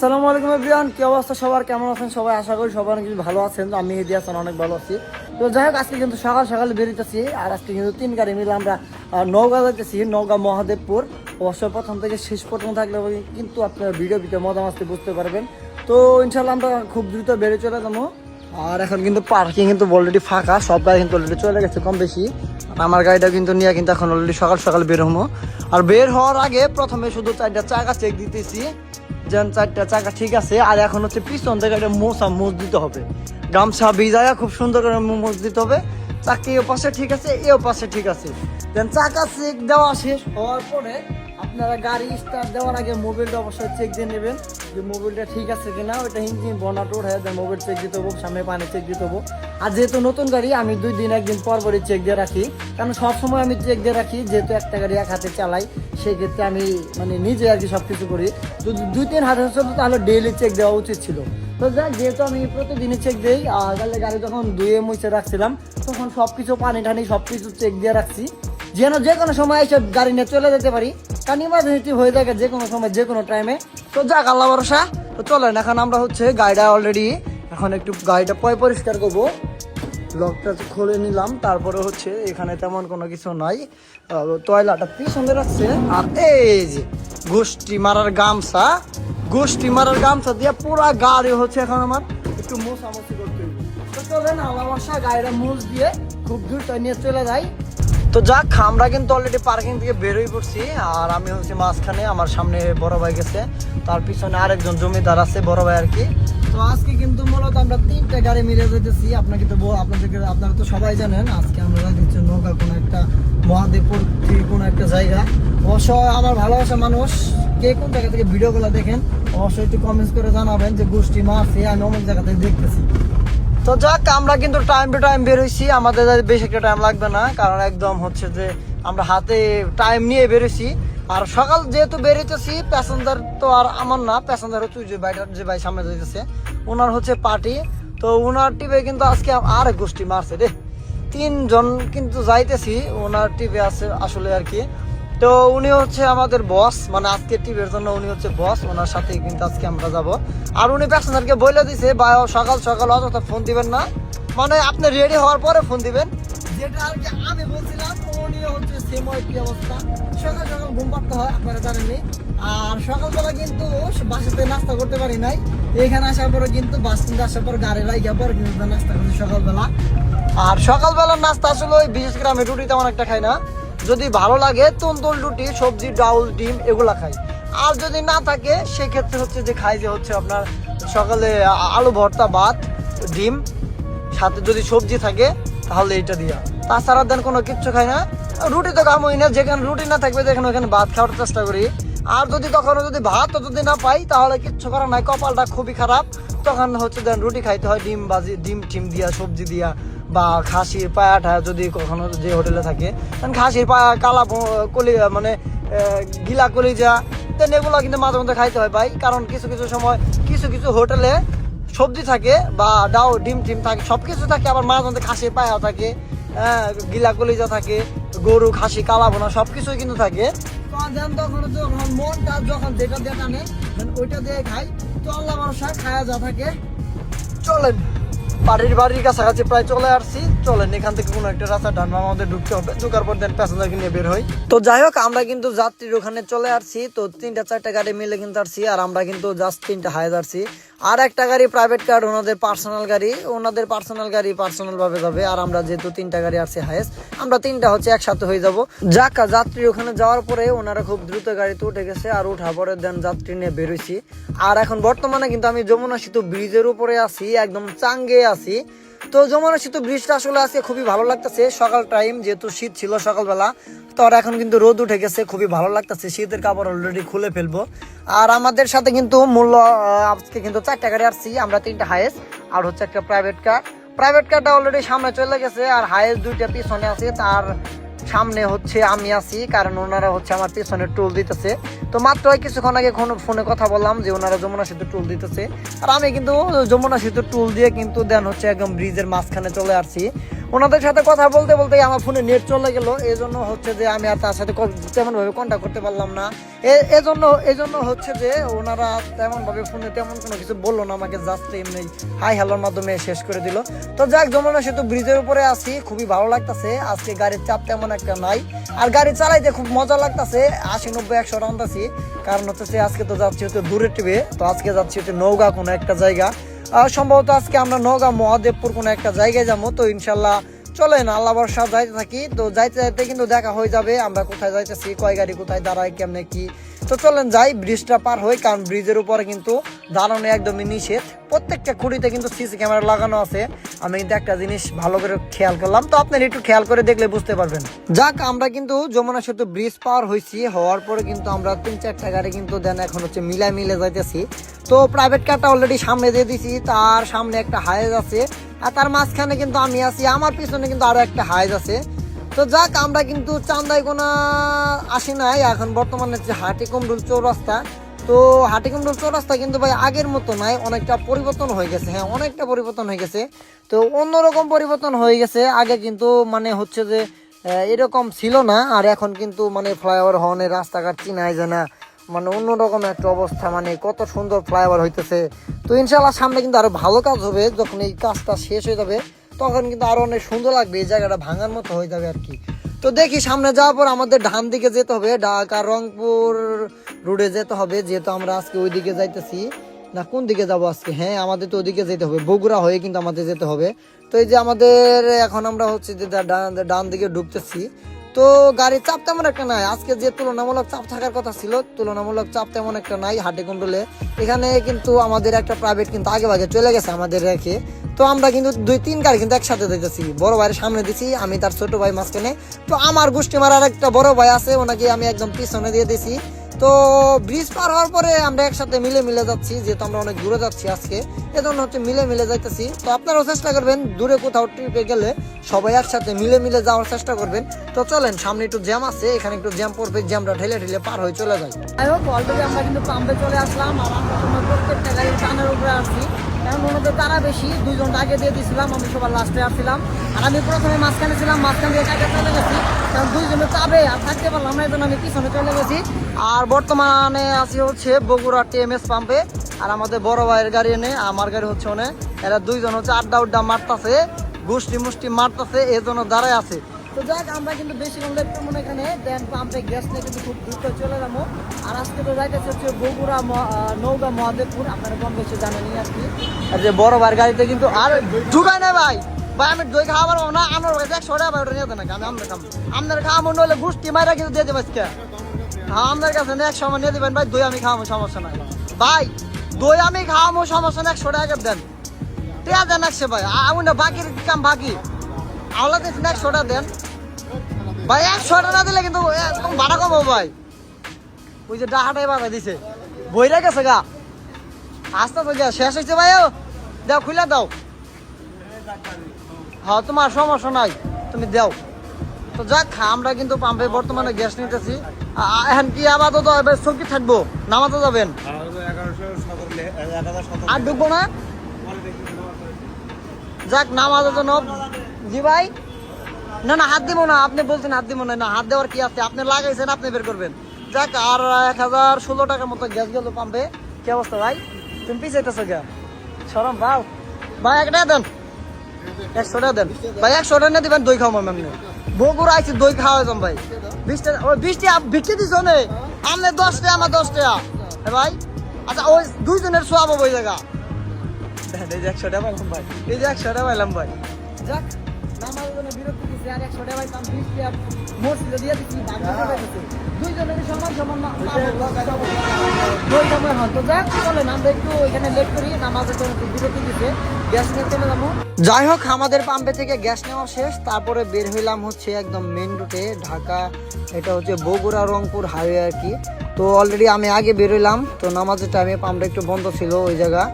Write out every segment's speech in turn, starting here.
আসসালামু আলাইকুম এভরিওয়ান, কি অবস্থা সবার, কেমন আছেন সবাই? আশা করি সবাই অনেক ভালো আছেন। তো আমি হেদি হাসান অনেক ভালো আছি। তো যাই হোক, আজকে কিন্তু সকাল সকাল বেরিয়েছি। আর আজকে কিন্তু 3 গাড়ি মিলে আমরা নওগাঁ যাইতেছি, নওগাঁ মহাদেবপুর। অবশ্যই প্রথম থেকে শেষ পর্যন্ত থাকলে কিন্তু আপনার ভিডিও মজা মাস্তি বুঝতে পারবেন। তো ইনশাল্লাহ আমরা খুব দ্রুত বেরিয়ে চলে যাবো। আর এখন কিন্তু পার্কিং কিন্তু অলরেডি ফাঁকা, সব গাড়ি কিন্তু অলরেডি চলে গেছে কম বেশি। আমার গাড়িটা কিন্তু নিয়ে কিন্তু এখন অলরেডি সকাল সকাল বের হবো। আর বের হওয়ার আগে প্রথমে শুধু 4টা চাকা চেক দিতেছি, যেন 4টা চাকা ঠিক আছে। আর এখন হচ্ছে পিছন থেকে একটা মোজ দিতে হবে, গামছা ভিজায়া খুব সুন্দর করে মোজ দিতে হবে। চাকি এ পাশে ঠিক আছে, এও পাশে ঠিক আছে। দেন চাকা চেক দেওয়া শেষ হওয়ার পরে আপনারা গাড়ি স্টার্ট দেওয়ার আগে মোবিলটা অবশ্যই চেক দিয়ে নেবেন যে মোবিলটা ঠিক আছে কিনা। ওইটা ইঞ্জিন বনাট উঠে দেন মোবিল চেক দিতে হবো, সামনে পানি চেক দিতে হবো। আর যেহেতু নতুন গাড়ি, আমি 2 দিন 1 দিন পর পরই চেক দিয়ে রাখি, কারণ সবসময় আমি চেক দিয়ে রাখি। যেহেতু একটা গাড়ি এক হাতে চালাই, সেক্ষেত্রে আমি মানে নিজে আর কি সব কিছু করি। যদি 2-3 হাতে চলতো তাহলে ডেইলি চেক দেওয়া উচিত ছিল। তো যাক, যেহেতু আমি প্রতিদিনই চেক দিই, আর গাড়ি যখন ধুয়ে মুছে রাখছিলাম তখন সব কিছু পানি টানি সব কিছু চেক দিয়ে রাখছি, যেন যে কোনো সময় এইসব গাড়ি নিয়ে চলে যেতে পারি, কারণ ইমার্জেন্সি হয়ে থাকে যে কোনো সময় যে কোনো টাইমে। তো যাক, আল্লাহ ভরসা। তো চলেন এখন আমরা হচ্ছে গাড়িটা অলরেডি এখন একটু গাড়িটা পরিষ্কার করবো। লকটা খুলে নিলাম, তারপরে হচ্ছে এখানে তেমন কোনো কিছু নাই, টয়লাটা পিছনে রাখছে। আর এই যে গোষ্ঠী মারার গামছা দিয়ে পুরা গাড়ি হচ্ছে এখন আমার একটু মোছামুছি করতে হবে। তো চলেন আল্লাহ ভরসা গাড়িটা মুছ দিয়ে খুব দ্রুত নিয়ে চলে যাই। তো যাক, আমরা কিন্তু অলরেডি পার্কিং থেকে বেরোই পড়ছি। আর আমি হচ্ছে মাঝখানে, আমার সামনে বড় ভাই গেছে, তার পিছনে আরেকজন জমিদার আছে বড় ভাই আর কি। তো আজকে কিন্তু মূলত আমরা 3টা গাড়ি মিলে যেতেছি। আপনারা তো সবাই জানেন, আজকে আমরা যাচ্ছি নৌকা কোনো একটা মহাদেবপুর থেকে কোনো একটা জায়গা। অবশ্যই আমার ভালোবাসা মানুষ কে কোন জায়গা থেকে ভিডিওগুলো দেখেন অবশ্যই একটু কমেন্টস করে জানাবেন যে গোষ্ঠী মারছে আমি অনেক জায়গা থেকে দেখতেছি। তো যাক, আমরা কিন্তু টাইম টু টাইম বেরোইছি, আমাদের বেশি একটা টাইম লাগবে না, কারণ একদম হচ্ছে যে আমরা হাতে টাইম নিয়ে বেরোইছি। আর সকাল যেহেতু বেরোইতেছি, প্যাসেঞ্জার তো আর আমার না, প্যাসেঞ্জার হচ্ছে যে ভাই সামনে যাইতেছে, ওনার হচ্ছে পার্টি। তো ওনার টিপে কিন্তু আজকে আর গোষ্ঠী মারছে রে, 3 জন কিন্তু যাইতেছি ওনার টিপে আছে আসলে আর কি। তো উনি হচ্ছে আমাদের বস, মানে আজকে টিপের জন্য উনি হচ্ছে বস, ওনার সাথেই কিন্তু আজকে আমরা যাব। আর উনি প্যাসেঞ্জারকে বলে দিছে ভাই সকাল সকাল অযথা ফোন দিবেন না, মানে আপনি রেডি হওয়ার পরে ফোন দিবেন, যেটা আর কি আমি বলছিলাম। উনি হচ্ছে সেম কি অবস্থা, সকাল সকাল ঘুম পাড়তে হয়, আপনারা জানেননি। আর সকালবেলা কিন্তু বাসাতে নাস্তা করতে পারি নাই, এখানে আসার পরে কিন্তু বাস স্ট্যান্ডে আসার পর গাড়ি লাগিয়ে পরে কিন্তু নাস্তা করছি সকালবেলা। আর সকালবেলার নাস্তা আসলে ওই বিশেষ করে আমি রুটি তেমন একটা খাই না, যদি ভালো লাগে তুলতুল রুটি, সবজি, ডাউল, ডিম এগুলা খাই। আর যদি না থাকে সেক্ষেত্রে হচ্ছে যে খাই যে হচ্ছে আপনার সকালে আলু ভর্তা, ভাত, ডিম, সাথে যদি সবজি থাকে তাহলে এটা দিয়া, তাছাড়া দেন কোনো কিচ্ছু খাই না। রুটি তো কামই না, যেখানে রুটি না থাকবে যেখানে ওখানে ভাত খাওয়ার চেষ্টা করি। আর যদি কখনো যদি ভাতও যদি না পাই তাহলে কিচ্ছু করার নাই, কপালটা খুবই খারাপ, তখন হচ্ছে দেন রুটি খাইতে হয়, ডিম দিয়া, সবজি দিয়া, বা খাসির পায়াটা যদি কখনো যে হোটেলে থাকে, খাসির পায়া, কালা কলি মানে গিলা কলিজা, দেন এগুলো কিন্তু মাঝে মধ্যে খাইতে হয় ভাই, কারণ কিছু কিছু সময় কিছু কিছু হোটেলে সবজি থাকে বা ডিম থাকে, সব কিছু থাকে, আবার মাঝে মধ্যে খাসির পায়াও থাকে, গিলা কলিজা থাকে, গরু, খাসি, কালা বোনা সব কিছুই কিন্তু থাকে। তখন মনটা যখন যেটা দিয়ে টানে ওইটা দিয়ে খাই। তো আল্লাহ ভরসা খায়া যা থাকে। চলেন বাড়ির কাছাকাছি প্রায় চলে আসছি, চলেন এখান থেকে কোনো একটা রাস্তা ডান বাম আমাদের ঢুকতে হবে, ঢুকার পর দেন প্যাসেঞ্জারকে নিয়ে বের হই। তো যাই হোক, আমরা কিন্তু যাত্রীর ওখানে চলে আসছি। তো 3-4টা গাড়ি মিলে কিন্তু আসছি, আর আমরা কিন্তু জাস্ট 3টা হায়ার আসছি। আর একটা গাড়ি প্রাইভেট কার, ওনাদের পার্সোনাল গাড়ি পার্সোনাল ভাবে যাবে। আর আমরা যেহেতু 3টা গাড়ি আসছি হায়েস্ট, আমরা 3টা হচ্ছে একসাথে হয়ে যাব। যাক, যাত্রী ওখানে যাওয়ার পরে ওনারা খুব দ্রুত গাড়িতে উঠে গেছে, আর উঠার পরে দেন যাত্রী নিয়ে বেরোইছি। আর এখন বর্তমানে কিন্তু আমি যমুনা সেতু ব্রিজের উপরে আছি, একদম চাঙ্গে আছি। তো যমুনা সেতু ব্রিজটা আসলে আজকে খুবই ভালো লাগতেছে, সকাল টাইম যেহেতু শীত ছিল সকালবেলা, তো আর এখন কিন্তু রোদ উঠে গেছে, খুবই ভালো লাগতেছে, শীতের কাপড় অলরেডি খুলে ফেলবো। আর আমাদের সাথে কিন্তু আজকে কিন্তু 4টা গাড়ি আসছি, আমরা 3টা হায়েস্ট আর হচ্ছে একটা প্রাইভেট কারটা অলরেডি সামনে চলে গেছে, আর হায়েস্ট 2টা পিছনে আছে, তার সামনে হচ্ছে আমি আছি, কারণ ওনারা হচ্ছে আমার পিছনে টুল দিতেছে। তো মাত্র কিছুক্ষণ আগে ফোনে কথা বললাম যে ওনারা যমুনা সেতু টুল দিতেছে, আর আমি কিন্তু যমুনা সেতু টুল দিয়ে কিন্তু দেন হচ্ছে একদম ব্রিজের মাঝখানে চলে আসছি। ওনাদের সাথে কথা বলতে বলতে আমার ফোনে নেট চলে গেল, এই জন্য হচ্ছে যে আমি আর তার সাথে তেমন ভাবে কন্ট্যাক্ট করতে পারলাম না। এজন্য হচ্ছে যে ওনারা তেমন ভাবে ফোনে তেমন কোনো কিছু বললো না আমাকে, জাস্ট এমনি হাই হ্যালোর মাধ্যমে শেষ করে দিল। তো যাক, যমুনা সেতু ব্রিজের উপরে আছি, খুবই ভালো লাগতেছে। আজকে গাড়ির চাপ তেমন একটা নাই, আর গাড়ি চালাইতে খুব মজা লাগতেছে। 80-90-100 রাউন্ডাছি, কারণ হচ্ছে আজকে তো যাচ্ছি হচ্ছে দূরের টিভে, তো আজকে যাচ্ছি হচ্ছে নওগাঁ কোনো একটা জায়গা। সম্ভবত আজকে আমরা নওগাঁ মহাদেবপুর কোনো একটা জায়গায় যাবো। তো ইনশাল্লাহ চলেন আল্লাহ ভরসা যাইতে থাকি। তো যাইতে যাইতে কিন্তু দেখা হয়ে যাবে আমরা কোথায় যাইতেছি, কয় গাড়ি কোথায় দাঁড়ায়, কেমনে কি। তো চলেন যাই, ব্রিজটা পার হই, কারণ ব্রিজের উপরে কিন্তু দাঁড়ানো একদমই নিষেধ। প্রত্যেকটা খুঁড়িতে কিন্তু সিসি ক্যামেরা লাগানো আছে। আমি কিন্তু একটা জিনিস ভালো করে খেয়াল করলাম, তো আপনারা একটু খেয়াল করে দেখলে বুঝতে পারবেন। যাক, আমরা কিন্তু যমুনা সেতু ব্রিজ পার হয়েছি, হওয়ার পরে কিন্তু আমরা 3-4টা গাড়ি কিন্তু দেন এখন হচ্ছে মিলে যাইতেছি। তো প্রাইভেট কারটা অলরেডি সামনে দিয়ে দিছি, তার সামনে একটা হাইজ আছে, আর তার মাঝখানে কিন্তু আমি আছি, আমার পিছনে কিন্তু আরো একটা হাইজ আছে। তো যাক, আমরা কিন্তু চান্দাইকোনা আসি নাই, এখন বর্তমানে হচ্ছে হাটিকুমরুল চৌরাস্তা। তো হাটিকুমরুল চৌরাস্তা কিন্তু ভাই আগের মতো নাই, অনেকটা পরিবর্তন হয়ে গেছে। হ্যাঁ, অনেকটা পরিবর্তন হয়ে গেছে, তো অন্যরকম পরিবর্তন হয়ে গেছে। আগে কিন্তু মানে হচ্ছে যে এরকম ছিল না, আর এখন কিন্তু মানে ফ্লাইওভার হওয়ার রাস্তাঘাট চিনাই যায় না, মানে অন্যরকম একটা অবস্থা, মানে কত সুন্দর ফ্লাইওভার হইতেছে। তো ইনশাআল্লাহ সামনে কিন্তু আরো ভালো কাজ হবে, যখন এই কাজটা শেষ হয়ে যাবে তখন কিন্তু আরো অনেক সুন্দর লাগবে, এই জায়গাটা ভাঙার মতো হয়ে যাবে আর কি। তো দেখি সামনে যাওয়ার পর আমাদের ডান দিকে যেতে হবে, ঢাকা রংপুর রোডে যেতে হবে, যেহেতু আমরা আজকে ওই দিকে যাইতেছি। না, কোন দিকে যাবো আজকে? হ্যাঁ, আমাদের তো ওইদিকে যেতে হবে, বগুড়া হয়ে কিন্তু আমাদের যেতে হবে। তো এই যে আমাদের এখন আমরা হচ্ছে যে ডান দিকে ঢুকতেছি। তো গাড়ির চাপ তেমন একটা নাই আজকে, যে তুলনামূলক চাপ থাকার কথা ছিল, তুলনামূলক চাপ তেমন একটা নাই হাটিকুমরুলে। এখানে কিন্তু আমাদের একটা প্রাইভেট কিন্তু আগে ভাগে চলে গেছে আমাদের রেখে। তো আমরা কিন্তু 2-3 গাড়ি কিন্তু একসাথে দিতেছি, বড় ভাইয়ের সামনে দিছি, আমি তার ছোট ভাই মাঝখানে। তো আমার গোষ্ঠী মারার একটা বড় ভাই আছে, ওনাকে আমি একদম পিছনে দিয়ে দিছি। তো ব্রিজ পার হওয়ার পরে আমরা একসাথে মিলে যাচ্ছি, যেহেতু আমরা অনেক দূরে যাচ্ছি আজকে, এজন্য হচ্ছে মিলে যাইতেছি। তো আপনারাও চেষ্টা করবেন দূরে কোথাও ট্রিপে গেলে সবাই একসাথে মিলে যাওয়ার চেষ্টা করবেন। তো চলেন, সামনে একটু জ্যাম আছে, এখানে একটু জ্যাম পড়বে, জ্যামটা ঠেলে পার হয়ে চলে যায়। যাই হোক, অলরেডি আমরা কিন্তু পাম্পে চলে আসলাম, আর আমরা তোমার প্রত্যেকটা গাড়ির টানের উপরে আসছি, কারণ ওনাদের তারা বেশি, 2 জন আগে দিয়ে দিয়েছিলাম, আমি সবার লাস্টে আসছিলাম, আর আমি প্রথমে মাঝখানে ছিলাম, মাঝখান দিয়ে কাজে চলে গেছি, কারণ 2 জনে চাবে আর থাকতে পারলাম না, এই জন্য আমি পিছনে চলে গেছি। আর বর্তমানে আছি হচ্ছে বগুড়া TMS পাম্পে, আর আমাদের বড় ভাইয়ের গাড়ি এনে আমার গাড়ি হচ্ছে ওনে, এরা 2 জন হচ্ছে আড্ডা মারতেছে, মুষ্টি মারতেছে, এই জন্য দাঁড়ায় আছে। তো যাক, আমরা কিন্তু বেশি লেট করবো না এখানে, দেন পাম্পে গ্যাস নিয়ে কিন্তু খুব দ্রুত চলে যাবো। আর আজকে তো যাইতেছে হচ্ছে বগুড়া নওগাঁ মহাদেবপুর, আপনারা কম বেশি জানেনই আর কি। আর যে বড় ভাইয়ের গাড়িতে কিন্তু আর ঢুকায় না ভাই, আমি দই খাওয়া পারবো না, আমার 100 টাকা ভাই ওটা নিয়ে দেন নাকি, আমি আপনার খাওয়া মনে হলে গুষ্টি মাইরা কিন্তু দিয়ে দেবে আজকে। হ্যাঁ, আপনার কাছে 100 সময় নিয়ে দেবেন ভাই, দই আমি খাওয়াবো, সমস্যা নাই ভাই, দই আমি খাওয়াবো, সমস্যা নেই, 100 টাকা দেন, টিয়া দেন 100 ভাই, আমি না বাকির কাম বাকি আওলা দিন, 100 টাকা দেন ভাই, 100 টাকা না দিলে কিন্তু ভাড়া কম ভাই। ওই যে ডাহাটাই বাধা দিছে, বইরা গেছে গা, আস্তে তো গা শেষ হয়েছে ভাই, দাও খুলে দাও। হ্যাঁ, তোমার সমস্যা নাই, তুমি দাও। তো যাক, আমরা কিন্তু পাম্পে বর্তমানে গ্যাস নিতেছি। এখন কি আপাতত চৌকি থাকবো, নামাতে যাবেন আর ঢুকবো না? যাক, নামাজের জন্য। জি ভাই, না হাত দিব না, আপনি বলছেন হাত দিব না, হাত দেওয়ার কি আছে, আপনি লাগাইছেন, আপনি বের করবেন। যাক, আর 1016 টাকার মতো গ্যাস গেল পাম্পে। কি অবস্থা ভাই, তুমি পিছাইতেছো গা, সরম পাও ভাই, 1 টাকা দেন, 100 টাকা দেন ভাই, 100 টাকা নিয়ে দিবেন, দই খাওয়াম আমি। বগুড়া আইছি, দই খাওয়া যাম ভাই, 20 টাকা, ওই 20 টাকা বিক্রি দিছ নে, আপনি 10 টাকা, আমার 10 টাকা ভাই। আচ্ছা, ওই 2 জনের সোয়াবো ওই জায়গা, এই যে 100 টাকা পাইলাম ভাই, এই যে 100 টাকা পাইলাম ভাই। যাক, নামাজের জন্য বিরক্তি দিচ্ছে, আর 100 টাকা পাইতাম, 20 টাকা মসজিদে দিয়ে দিচ্ছি, দুই জনের সমান তো যাক, চলেন আমরা একটু এখানে লেট করি, নামাজের জন্য বিরতি দিচ্ছে, গ্যাস নিয়ে চলে যাবো। যাই হোক, আমাদের পাম্পে থেকে গ্যাস নেওয়া শেষ, তারপরে বের হইলাম হচ্ছে একদম মেন রুটে, ঢাকা, এটা হচ্ছে বগুড়া রংপুর হাইওয়ে আর কি। তো অলরেডি আমি আগে বের হইলাম, তো নামাজের টাইমে পাম্পটা একটু বন্ধ ছিল ওই জায়গা।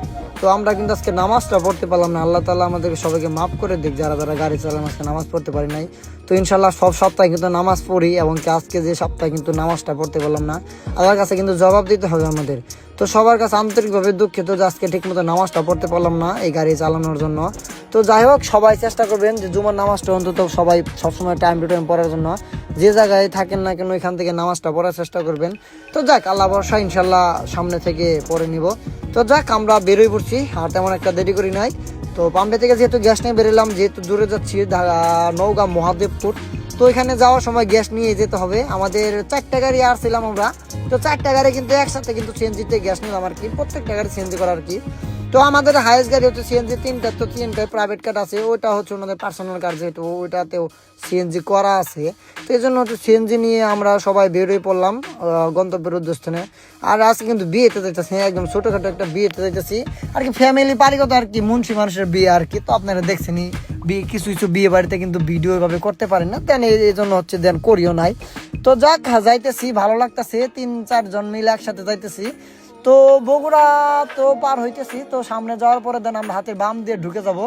তো আমরা কিন্তু আজকে নামাজটা পড়তে পারলাম না, আল্লাহ তাআলা আমাদেরকে সবাইকে মাফ করে দিক, যারা গাড়ি চালান আজকে নামাজ পড়তে পারি নাই। তো ইনশাল্লাহ সব সপ্তাহে কিন্তু নামাজ পড়ি, এবং আজকে যে সপ্তাহে কিন্তু নামাজটা পড়তে পারলাম না, আল্লাহর কাছে কিন্তু জবাব দিতে হবে আমাদের। তো সবার কাছে আন্তরিকভাবে দুঃখিত যে আজকে ঠিক মতো নামাজটা পড়তে পারলাম না এই গাড়ি চালানোর জন্য। তো যাই হোক, সবাই চেষ্টা করবেন যে জুমার নামাজটা অন্তত সবাই সবসময় টাইম টু টাইম পড়ার জন্য, যে জায়গায় থাকেন না কেন এখান থেকে নামাজটা পড়ার চেষ্টা করবেন। তো যাক, আল্লাহ ভরসা, ইনশাল্লাহ সামনে থেকে পড়ে নিব। তো যাক, আমরা বেরোই পড়ছি, আর তেমন একটা দেরি করি নাই। তো পাম্পে থেকে যেহেতু গ্যাস নিয়ে বেরোলাম, যেহেতু দূরে যাচ্ছি নওগাঁ মহাদেবপুর, তো এখানে যাওয়ার সময় গ্যাস নিয়ে যেতে হবে। আমাদের 4টা গাড়ি আসছিলাম আমরা, তো 4টা গাড়ি কিন্তু একসাথে কিন্তু সিএনজিতে গ্যাস নিলাম আর কি, প্রত্যেকটা গাড়ি সিএনজি করার কি। তো আমাদের হাইয়েস্ট গাড়ি হচ্ছে সিএনজি 3টা, তো 3টায় প্রাইভেট কার আছে, ওইটা হচ্ছে ওনাদের পার্সোনাল কার, যেহেতু ওইটাতেও সিএনজি করা আছে। তো এই জন্য হচ্ছে সিএনজি নিয়ে আমরা সবাই বেরোই পড়লাম গন্তব্যের উদ্দেশ্যে। আর আজকে কিন্তু বিয়েতে যাইতেছি, একদম ছোটোখাটো একটা বিয়েতে যাইতেছি আর কি, ফ্যামিলি পারিগত আর কি, মুন্সি মানুষের বিয়ে আর কি। তো আপনারা দেখছেনই কিছু কিছু বিয়ে বাড়িতে কিন্তু ভিডিও এভাবে করতে পারেন না, দেন এই জন্য হচ্ছে দেন করিও নাই। তো যাক, যাইতেছি, ভালো লাগতেছে, 3-4 জন মিলে একসাথে যাইতেছি। তো বগুড়া তো পার হইতেছি, তো সামনে যাওয়ার পরে দেন আমরা হাতের বাম দিয়ে ঢুকে যাব,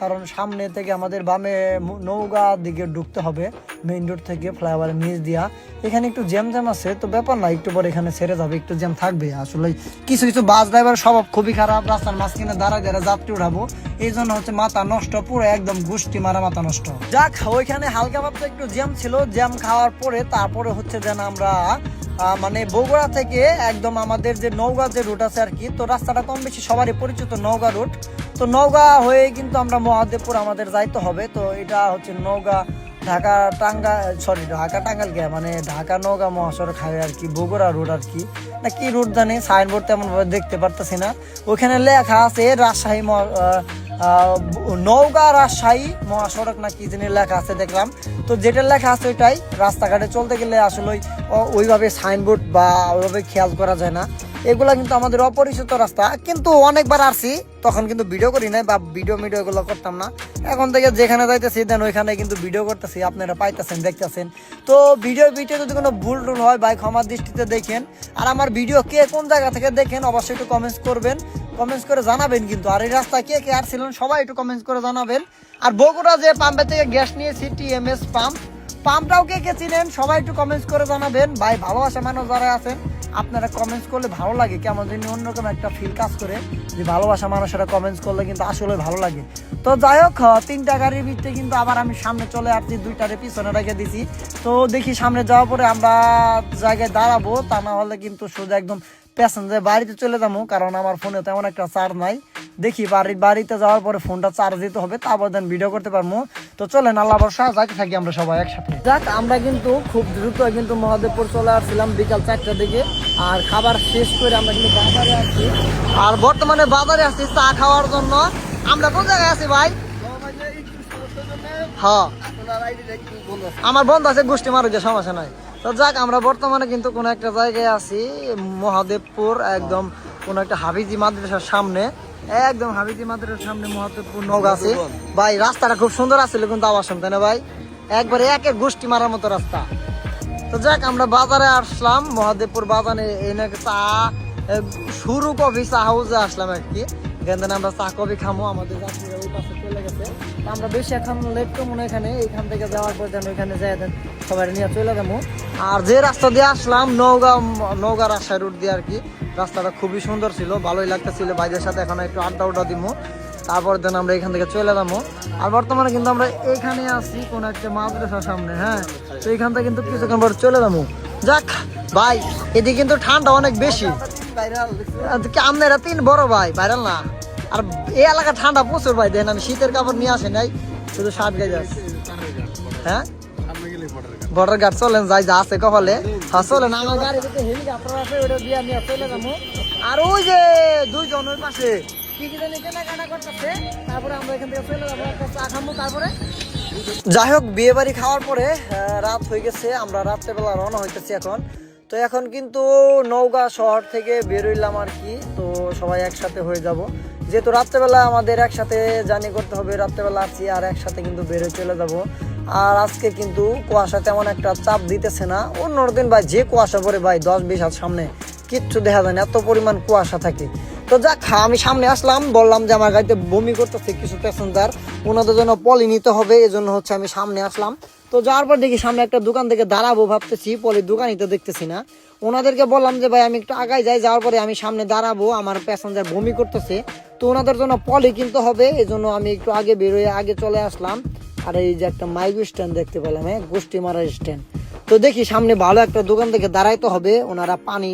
কারণ সামনে থেকে আমাদের বামে নওগাঁ দিকে ঢুকতে হবে মেইন রোড থেকে, ফ্লাইওভারের নিচ দিয়া। এখানে একটু জ্যাম আছে, তো ব্যাপার না, একটু পরে এখানে ছেড়ে যাবে, একটু জ্যাম থাকবে। আসলে কিছু কিছু বাস ড্রাইভার স্বভাব খুবই খারাপ, রাস্তার মাঝখানে দাঁড়ায় যাত্রী উঠাবো, এই জন্য হচ্ছে মাথা নষ্ট, পুরো একদম গুষ্টি মারা মাথা নষ্ট। যাক, ওইখানে হালকা মাত্র একটু জ্যাম ছিল, জ্যাম খাওয়ার পরে তারপরে হচ্ছে যেন আমরা মানে বগুড়া থেকে একদম আমাদের যে নওগাঁ যে রুট আছে আর কি, তো রাস্তাটা কম বেশি সবারই পরিচিত নওগাঁ রুট। তো নওগাঁ হয়ে কিন্তু আমরা মহাদেবপুর আমাদের যাইতে হবে। তো এটা হচ্ছে নওগাঁ ঢাকা টাঙ্গাইল গিয়ে, মানে ঢাকা নওগাঁ মহাসড়ক হাইওয়ে আর কি, বগুড়া রুট আর কি, না কি রুট জানি, সাইনবোর্ড তেমন ভাবে দেখতে পারতেছি না। ওখানে লেখা আছে রাজশাহী নওগাঁ রাজশাহী মহাসড়ক না কি জানি লেখা আছে দেখলাম। তো যেটা লেখা আছে ওইটাই, রাস্তাঘাটে চলতে গেলে আসলে ওইভাবে সাইনবোর্ড বা ওইভাবে খেয়াল করা যায় না। এগুলা কিন্তু আমাদের অপরিচিত রাস্তা, কিন্তু অনেকবার আসছি, তখন কিন্তু ভিডিও করি নাই বা ভিডিও এগুলো করতাম না। এখন থেকে যেখানে যাইতেছি দেন ওইখানে কিন্তু ভিডিও করতেছি, আপনারা পাইতেছেন, দেখতেছেন। তো ভিডিও যদি কোনো ভুল টুল হয় ভাই ক্ষমার দৃষ্টিতে দেখেন। আর আমার ভিডিও কে কোন জায়গা থেকে দেখেন অবশ্যই একটু কমেন্টস করবেন, কমেন্টস করে জানাবেন কিন্তু। আর এই রাস্তা কে কে আসছিলেন সবাই একটু কমেন্টস করে জানাবেন। আর বগুড়া যে পাম্পে থেকে গ্যাস নিয়েছি, টিএমএস পাম্পটাও কে কে চিনেন সবাই একটু কমেন্টস করে জানাবেন। ভাই ভালোবাসা মানুষ যারা আছেন, আপনারা কমেন্টস করলে ভালো লাগে, কেমন যেন অন্যরকম একটা ফিল কাজ করে, যে ভালোবাসা মানুষেরা কমেন্টস করলে কিন্তু আসলে ভালো লাগে। তো যাই হোক, 3টা গাড়ির ভিতরে কিন্তু আবার আমি সামনে চলে আসছি, 2টারে পিছনে রেখে দিছি। তো দেখি সামনে যাওয়ার পরে আমরা জায়গায় দাঁড়াবো, তা না হলে কিন্তু সোজা একদম প্যাসেঞ্জার বাড়িতে চলে যাবো, কারণ আমার ফোনে তেমন একটা চার্জ নাই। দেখি বাড়িতে যাওয়ার পরে ফোনটা চার্জ দিতে হবে, তারপর দেন ভিডিও করতে পারবো। তো চলেন, আল্লাহ ভরসা, যাইতে থাকি আমরা সবাই একসাথে। যাক, আমরা কিন্তু খুব দ্রুত কিন্তু মহাদেবপুর চলে আসছিলাম বিকাল 4টার দিকে, আর খাবার শেষ করে আমরা কিন্তু বাজারে আসছি। আর বর্তমানে বাজারে আসছি চা খাওয়ার জন্য। আমরা কোন জায়গায় আছি ভাই? হ্যাঁ, আমার বন্ধু আছে, গোষ্ঠী মারুক, সমস্যা নাই। তো যাক, আমরা বর্তমানে কিন্তু কোনো একটা জায়গায় আছি মহাদেবপুর, একদম কোনো একটা হাফিজি মাদ্রাসার সামনে, একদম হাফিজি মাদ্রাসার সামনে মহাদেবপুর নওগাঁ আছে। ভাই রাস্তাটা খুব সুন্দর আসছিল কিন্তু আবার শুনতে না ভাই, একবারে এক গোষ্ঠী মারার মতো রাস্তা। তো যাক, আমরা বাজারে আসলাম, মহাদেবপুর বাজারে এনে চা শুরু কফি চা হাউসে আসলাম আর কি। এখান আমরা চা কফি খামো, আমাদের যাত্রীরা ওই পাশে চলে গেছে। আমরা বেশি এখন লেট করবো না, এখান থেকে যাওয়ার পর যেন ওইখানে যাই দেন সবাই নিয়ে চলে যাবো। আর যে রাস্তা দিয়ে আসলাম নওগাঁ রাজশাহী রুট দিয়ে আর কি, রাস্তাটা খুবই সুন্দর ছিল, ভালোই লাগতেছিল। ভাইদের সাথে এখন একটু আড্ডা দিব, তারপর দেন আমরা এখান থেকে চলে যাবো। আর বর্তমানে কিন্তু আমরা এখানে আছি কোন একটা মাদ্রাসার সামনে, হ্যাঁ, তো এখান থেকে কিন্তু কিছুক্ষণ পর চলে যাবো। যাক ভাই, এদিকে কিন্তু ঠান্ডা অনেক বেশি, আপনারা 3 বড় ভাই ভাইরাল না। আর এই এলাকা ঠান্ডা প্রচুর ভাই, দেন আমি শীতের কাপড় নিয়ে আসি নাই, শুধু শার্ট গায়ে যাচ্ছি। হ্যাঁ, বর্ডার গার্ড চলেন, যাই যা আছে কপালে। হ্যাঁ চলেন, আমার গাড়ি থেকে হেলিকপ্টার আছে, ওটা দিয়ে নিয়ে চলে যাবো। আর ওই যে 2 জন ওই পাশে কি জানি কেনাকাটা করতেছে, তারপরে আমরা এখান থেকে চলে যাবো, একটা চা খাবো। তারপরে যাই হোক, বিয়ে বাড়ি খাওয়ার পরে রাত হয়ে গেছে, আমরা রাত্রেবেলা রওনা হইতেছি এখন। তো এখন কিন্তু নওগাঁ শহর থেকে বেরোইলাম আর কি, তো সবাই একসাথে হয়ে যাব, যেহেতু রাত্রেবেলা আমাদের একসাথে জার্নি করতে হবে, রাত্রেবেলা আছি আর একসাথে কিন্তু বেরোয় চলে যাব। আর আজকে কিন্তু কুয়াশা তেমন একটা চাপ দিতেছে না, অন্য দিন ভাই যে কুয়াশা পড়ে ভাই 10-20 হাত সামনে কিচ্ছু দেখা যায় না, এত পরিমাণ কুয়াশা থাকে। তো যাক, আমি সামনে আসলাম, বললাম যে আমার গাড়িতে বমি করতেছে কিছু প্যাসেঞ্জার, ওনাদের জন্য পলি নিতে হবে, এই জন্য হচ্ছে আমি সামনে আসলাম। তো যাওয়ার পর দেখি সামনে একটা দোকান থেকে দাঁড়াবো ভাবতেছি, পলির দোকানই তো দেখতেছি না। ওনাদেরকে বললাম যে ভাই আমি একটু আগায় যাই, যাওয়ার পরে আমি সামনে দাঁড়াবো, আমার প্যাসেঞ্জার বমি করতেছে, তো ওনাদের জন্য পলি কিনতে হবে, এই জন্য আমি একটু আগে বেরোয় আগে চলে আসলাম। আর এই যে একটা মাইক স্ট্যান্ড দেখতে পেলাম, হ্যাঁ গোষ্ঠী মারা স্ট্যান্ড। তো দেখি সামনে ভালো একটা দোকান থেকে দাঁড়াইতে হবে, ওনারা পানি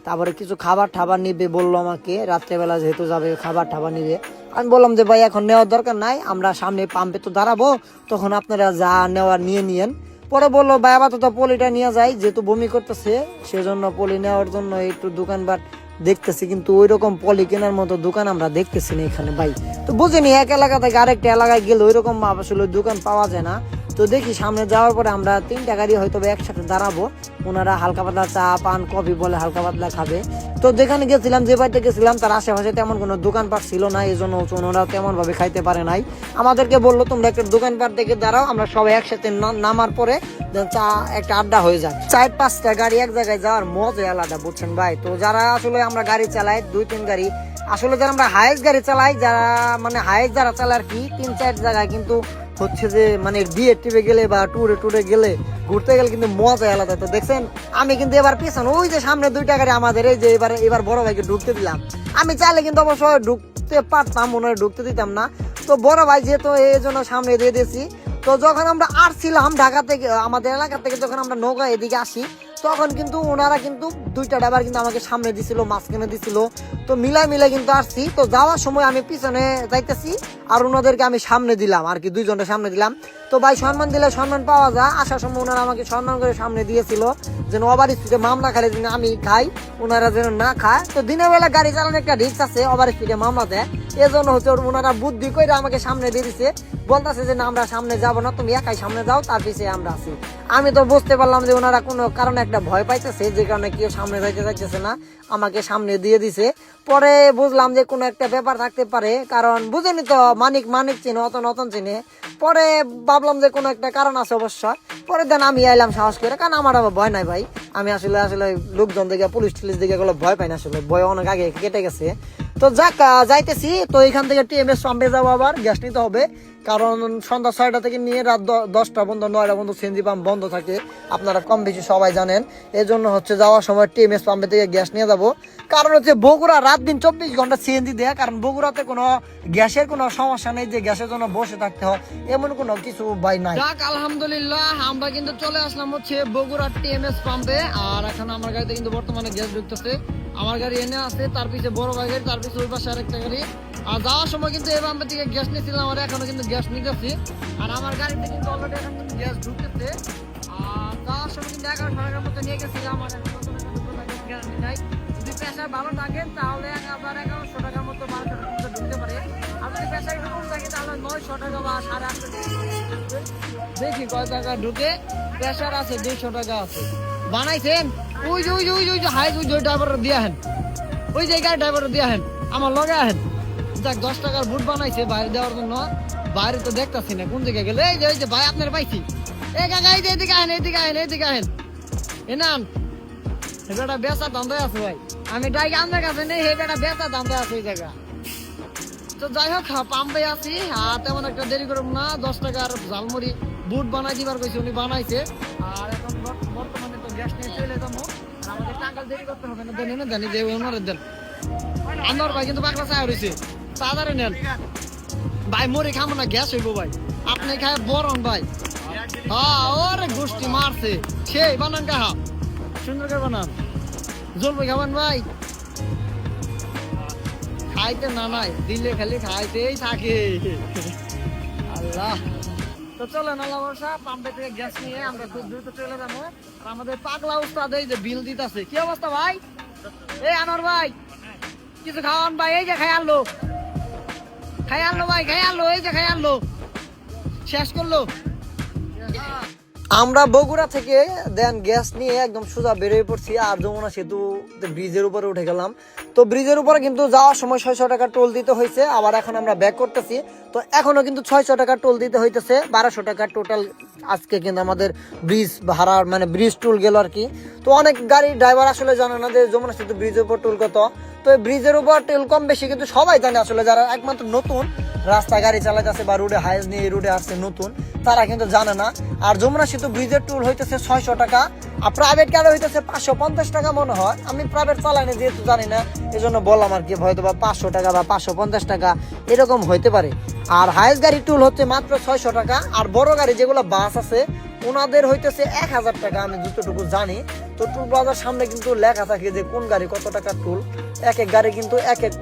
তারপরে কিছু খাবার টাবার নিবে বললো আমাকে, রাত্রেবেলা যেহেতু যাবে খাবার টাবার নিবে। আমি বললাম যে ভাই এখন নেওয়ার দরকার নাই, আমরা সামনে পাম্পে তো দাঁড়াবো, তখন আপনারা যা নেওয়ার নিয়ে নিয়েন। পরে বললো ভাই আপাতত পলিটা নিয়ে যাই, যেহেতু বমি করতেছে সেজন্য পলি নেওয়ার জন্য একটু দোকানপাট দেখতেছি, কিন্তু ওই রকম পলি কেনার মতো দোকান আমরা দেখতেছি না এখানে ভাই। তো বুঝিনি এক এলাকা থেকে আরেকটা এলাকায় গেলে ওই রকম আসলে দোকান পাওয়া যায় না। তো দেখি সামনে যাওয়ার পরে আমরা 3টা গাড়ি হয়তো একসাথে দাঁড়াবো, ওনারা হালকা পাতলা চা পান কফি বলে হালকা পাতলা খাবে। তো যেখানে গেছিলাম, যে বাড়িতে গেছিলাম তার আশেপাশে তেমন কোনো দোকানপাট ছিল না, এই জন্য ওনারা তেমন ভাবে খাইতে পারে নাই। আমাদেরকে বললো তোমরা একটা দোকানপাট থেকে দাঁড়াও, আমরা সবাই একসাথে নামার পরে চা একটা আড্ডা হয়ে যায়। 4-5টা গাড়ি এক জায়গায় যাওয়ার মজা আলাদা, বুঝছেন ভাই। তো যারা আসলে আমরা গাড়ি চালাই 2-3 গাড়ি, আসলে যারা আমরা হাইস্ট গাড়ি চালাই, যারা মানে হাইস্ট যারা চালায় আর কি 3-4 জায়গায়, কিন্তু হচ্ছে যে মানে বিয়ে টিপে গেলে বা ট্যুরে গেলে ঘুরতে গেলে কিন্তু মজা আলাদা। তো দেখছেন আমি কিন্তু এবার পিছন ওই যে সামনে 2টা গাড়ি আমাদের, এই যে এবার বড় ভাইকে ঢুকতে দিলাম। আমি চাইলে কিন্তু অবশ্যই ঢুকতে পারতাম, মনে হয় ঢুকতে দিতাম না, তো বড় ভাই যেহেতু এই জন্য সামনে দিয়ে দিয়েছি। তো যখন আমরা আসছিলাম ঢাকা থেকে আমাদের এলাকা থেকে, যখন আমরা নৌকা এদিকে আসি, তখন কিন্তু ওনারা কিন্তু 2টা ড্রাইভার কিন্তু আমাকে সামনে দিছিল, মাঝখানে দিছিল, তো মিলাই কিন্তু আসছি। তো যাওয়ার সময় আমি পিছনে যাইতেছি আর ওনাদেরকে আমি সামনে দিলাম আর কি, 2জনটা সামনে দিলাম। তো ভাই সম্মান দিলে সম্মান পাওয়া যায়, আসার সময় ওনারা আমাকে সম্মান করে সামনে দিয়েছিল, যেন ওভার স্পিডে মামলা খালে যেন আমি খাই, ওনারা যেন না খায়। তো দিনের বেলা গাড়ি চালানো একটা রিস্ক আছে, ওভার স্পিডে মামলা দেয়, এজন্য হচ্ছে ওনারা বুদ্ধি করে আমাকে সামনে দিয়ে দিছে, বলতেছে যে না আমরা সামনে যাবো না, তুমি একাই সামনে যাও, তার পিছিয়ে আমরা আছি। আমি তো বুঝতে পারলাম যে ওনারা কোনো কারণে একটা ভয় পাইতেছে, যে কারণে কেউ সামনে যাইতেছে না, আমাকে সামনে দিয়ে দিছে। পরে বুঝলাম যে কোনো একটা ব্যাপার থাকতে পারে, কারণ বুঝেনি তো মানিক চিনে অতন চিনে। পরে ভাবলাম যে কোনো একটা কারণ আছে অবশ্য। পরে দেন আমি আইলাম সাহস করে, কারণ আমার আবার ভয় নাই ভাই, আমি আসলে লোকজন দেখে পুলিশ টুলিশ দেখে এগুলো ভয় পাই না, আসলে ভয় অনেক আগে কেটে গেছে। তো যাক যাইতেছি, তো এখান থেকে টিএমএস পাম্পে যাবো, আবার গ্যাস নিতে হবে, কারণ সন্ধ্যা 6টা থেকে নিয়ে রাত 10টা পর্যন্ত 9টা পর্যন্ত সিএনজি পাম্প বন্ধ থাকে, আপনারা কম বেশি সবাই জানেন। এই জন্য হচ্ছে যাওয়ার সময় টিএমএস পাম্পে থেকে গ্যাস নিয়ে যাবো, কারণ হচ্ছে বগুড়া রাত দিন 24 ঘন্টা সিএনজি দেয়, কারণ বগুড়াতে কোনো গ্যাসের কোনো সমস্যা নেই যে গ্যাসের জন্য বসে থাকতে হয়, এমন কোনো কিছু ভাই নাই। যাক আলহামদুলিল্লাহ আমরা কিন্তু চলে আসলাম হচ্ছে বগুড়া টিএমএস পাম্পে, আর এখন আমার গাড়িতে কিন্তু বর্তমানে গ্যাস ঢুকতেছে, আমার গাড়ি এনে আছে, তার পিছিয়ে বড় ভাই গাড়ি, তার পিছিয়ে ওই পাশে আরেকটা গাড়ি। আর যাওয়ার সময় কিন্তু এই পাম্পের থেকে গ্যাস নিয়েছিলাম, আর এখনো কিন্তু গ্যাস নিতেছি, আর আমার গাড়িতে কিন্তু অলরেডি এখন কিন্তু গ্যাস ঢুকতেছে। আর যাওয়ার সময় কিন্তু 11 টাকার মতো নিয়ে গেছিলাম, আমার গ্যাস নাই। যদি প্রেশার ভালো থাকে তাহলে 1100 টাকার মতো 1200 টাকার মতো ঢুকতে পারে, আর যদি প্রেশার একটু কম থাকে তাহলে 900 টাকা বা 850 টাকা। দেখি কয় টাকা ঢুকে, প্রেশার আছে 200 টাকা আছে। বানাইছেন ওই যে হাই ওই ড্রাইভার দিয়ে হেন, ওই জায়গায় ড্রাইভার দিয়ে হেন, আমার লগে আহেন। যাক 10 টাকার বুট বানাইছে বাইরে দেওয়ার জন্য, বাইরে তো দেখতাছি না কোন জায়গায় গেলে। এই যে ভাই আপনার পাইছি, এই কাকা এই যে এদিকে আহেন এ নাম বেটা বেচা ধান্দায় আছে ভাই, আমি ডাইকে আমাদের কাছে নেই, হে বেটা বেচা ধান্দায় আছে এই জায়গা। তো যাই হোক পাম্পে আছি, আর তেমন একটা দেরি করব না, 10 টাকার ঝালমুড়ি বুট বানাই দিবার কইছে, উনি বানাইছে। আর এখন বর্তমানে তো গ্যাস নিয়ে চলে যাবো, আর আমাদের টাকা দেরি করতে হবে না, দেন জানি যে ওনারে দেন। আমার ভাই কিন্তু পাকলা চায় রয়েছে, তাড়াতাড়ি নেন ভাই, মুড়ি খাবো না, গ্যাস হইব ভাই, আপনি খায় বরণ ভাই। হ্যাঁ ওরে গোষ্ঠী মারছে, সেই বানান কাহা সুন্দর করে বানান, জলপাই খাবেন ভাই, খাইতে না নাই দিলে খালি খাইতেই থাকে আল্লাহ। তো চলেন আল্লাহ বর্ষা পাম্পে থেকে গ্যাস নিয়ে আমরা খুব দ্রুত চলে যাবো। আর আমাদের পাগলা উস্তাদ এই যে বিল দিতেছে, কি অবস্থা ভাই? এই আনোয়ার ভাই কিছু খাওয়ান ভাই, এই যে খাই আনলো ভাই, এই যে খাই আনলো, শেষ করলো। আমরা বগুড়া থেকে দেন গ্যাস নিয়ে একদম সোজা বেরিয়ে পড়ছি, আর যমুনা সেতু ব্রিজের উপরে উঠে গেলাম। তো ব্রিজের উপরে কিন্তু যাওয়ার সময় 600 টাকা টোল দিতে হয়েছে, আবার এখন আমরা ব্যাক করতেছি, তো এখনো কিন্তু 600 টাকা টোল দিতে হইতেছে, 1200 টাকা টোটাল আজকে কিন্তু আমাদের ব্রিজ ভাড়া মানে ব্রিজ টোল গেল আর কি। তো অনেক গাড়ি ড্রাইভার আসলে জানে না যে যমুনা সেতু ব্রিজের উপর টোল কত। তো তো ব্রিজের উপর টোল কম বেশি কিন্তু সবাই জানে আসলে, যারা একমাত্র নতুন রাস্তা গাড়ি চালাইতেছে বা রোডে হাইজ নিয়ে রোডে আসছে নতুন, তারা কিন্তু জানে না। আর যমুনা সেতু ব্রিজের টোল হইতেছে 600 টাকা, আর প্রাইভেট কারে হইতেছে 550 টাকা মনে হয়। আমি প্রাইভেট চালাইনি যেহেতু জানি না, এই জন্য বললাম আর কি, হয়তো বা 500 টাকা বা 550 টাকা এরকম হইতে পারে। আর হাইস গাড়ি টুল হচ্ছে মাত্র 600 টাকা, আর বড় গাড়ি যেগুলো বাস আছে ওনাদের হইতেছে 1000 টাকা, আমি যতটুকু জানি। তো টুল প্লাজার সামনে কিন্তু লেখা থাকে যে কোন গাড়ি কত টাকা টুল, এক এক গাড়ি কিন্তু এক এক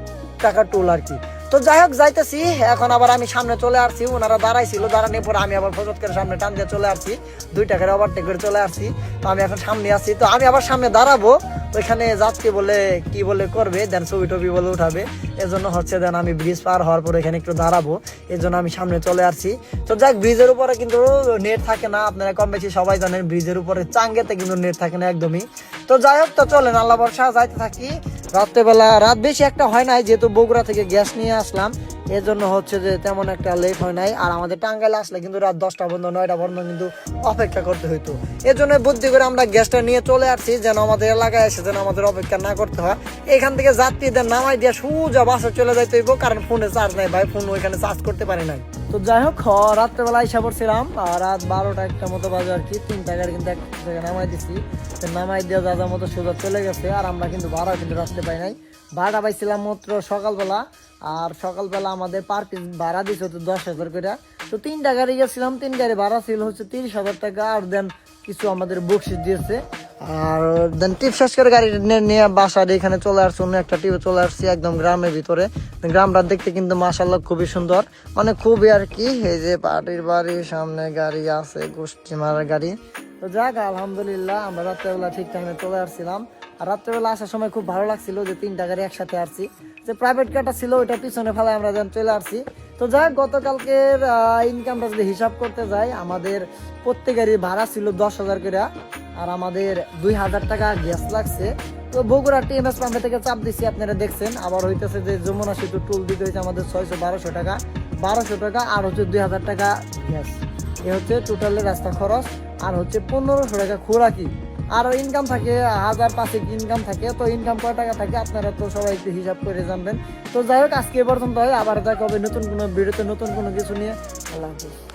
টাকা টুল আর কি। তো যাই হোক যাইতেছি এখন, আবার আমি সামনে চলে আসছি, ওনারা দাঁড়াইছিল, দাঁড়ানোর পর আমি আবার ফজত করে সামনে টান দিয়ে চলে আসছি, 2 টাকার ওভারটেক করে চলে আসছি। তো আমি এখন সামনে আসছি, তো আমি আবার সামনে দাঁড়াবো, ওইখানে যাত্রী বলে কি বলে করবে, দেন ছবি টবি বলে উঠাবে, এজন্য হচ্ছে দেন আমি ব্রিজ পার হওয়ার পর এখানে একটু দাঁড়াবো, এই জন্য আমি সামনে চলে আসছি। তো যাক, ব্রিজের উপরে কিন্তু নেট থাকে না, আপনারা কম বেশি সবাই জানেন, ব্রিজের উপরে চাঙ্গেতে কিন্তু নেট থাকে না একদমই। তো যাই হোক, তো চলেন আল্লাহ ভরসা যাইতে থাকি। রাত্রেবেলা রাত বেশি একটা হয় নাই, যেহেতু বগুড়া থেকে গ্যাস নিয়ে আসলাম, এর জন্য হচ্ছে যে তেমন একটা লেট হয় নাই। আর আমাদের টাঙ্গাইলে আসলে কিন্তু রাত 10টা পর্যন্ত 9টা পর্যন্ত কিন্তু অপেক্ষা করতে হইতো, এর জন্য বুদ্ধি করে আমরা গ্যাসটা নিয়ে চলে আসছি, যেন আমাদের এলাকায় এসে যেন আমাদের অপেক্ষা না করতে হয়। এখান থেকে যাত্রীদের নামাই দিয়ে সোজা বাসে চলে যাইতে হইব, কারণ ফোনে চার্জ নাই ভাই, ফোন ওইখানে চার্জ করতে পারি নাই। তো যাই হোক, রাত্রেবেলা এসে পড়ছিলাম, রাত 12টা 1টা মতো বাজে আর কি, 3 টাকার কিন্তু এক জায়গায় নামাই দিছি, নামাই দিয়ে যা মতো সোজা চলে গেছে। আর আমরা কিন্তু ভাড়া কিন্তু রাখতে পাই নাই, ভাড়া পাইছিলাম মাত্র সকালবেলা, আর সকালবেলা আমাদের পার পিস ভাড়া দিচ্ছে হচ্ছে 10,000 করে। তো 3টা গাড়ি গেছিলাম, 3 গাড়ি ভাড়া ছিল হচ্ছে 30,000 টাকা, আর দেন কিছু আমাদের বকশিস দিয়েছে। আর দেন টিপ শেষ করে গাড়ি নিয়ে বাসার এখানে চলে আসছে, অন্য একটা টিপে চলে আসছি একদম গ্রামের ভিতরে। গ্রামটা দেখতে কিন্তু মাশাআল্লাহ খুবই সুন্দর, মানে খুবই আর কি। এই যে পার্টির বাড়ির সামনে গাড়ি আছে, গোষ্ঠী মারার গাড়ি। তো যাক, আলহামদুলিল্লাহ আমরা রাত্রেবেলা ঠিক টাইমে চলে আসছিলাম। আর রাত্রেবেলা আসার সময় খুব ভালো লাগছিল যে 3টা গাড়ি একসাথে আসছি, যে প্রাইভেট কারটা ছিল ওইটা পিছনে ফেলে আমরা যেন চলে আসছি। তো যাই, গতকালকের ইনকামটা যদি হিসাব করতে যাই, আমাদের প্রত্যেকেরই ভাড়া ছিল 10,000 করে, আর আমাদের 2,000 টাকা গ্যাস লাগছে। তো বগুড়া টিএমএস পাম্পে থেকে চাপ দিচ্ছি, আপনারা দেখছেন। আবার হইতেছে যে যমুনা সেতু টুল দিতে হয়েছে আমাদের 600-1200 টাকা, 1200 টাকা, আর হচ্ছে 2,000 টাকা গ্যাস। এ হচ্ছে টোটালি রাস্তা খরচ, আর হচ্ছে 1500 টাকা খোরাকি। আর ইনকাম থাকে 1000-500 ইনকাম থাকে। তো ইনকাম কয় টাকা থাকে আপনারা তো সবাই একটু হিসাব করে জানবেন। তো যাই হোক, আজকে এ পর্যন্ত হয়, আবার দেখা হবে নতুন কোনো ভিডিওতে নতুন কোনো কিছু নিয়ে। আল্লাহ হাফিজ।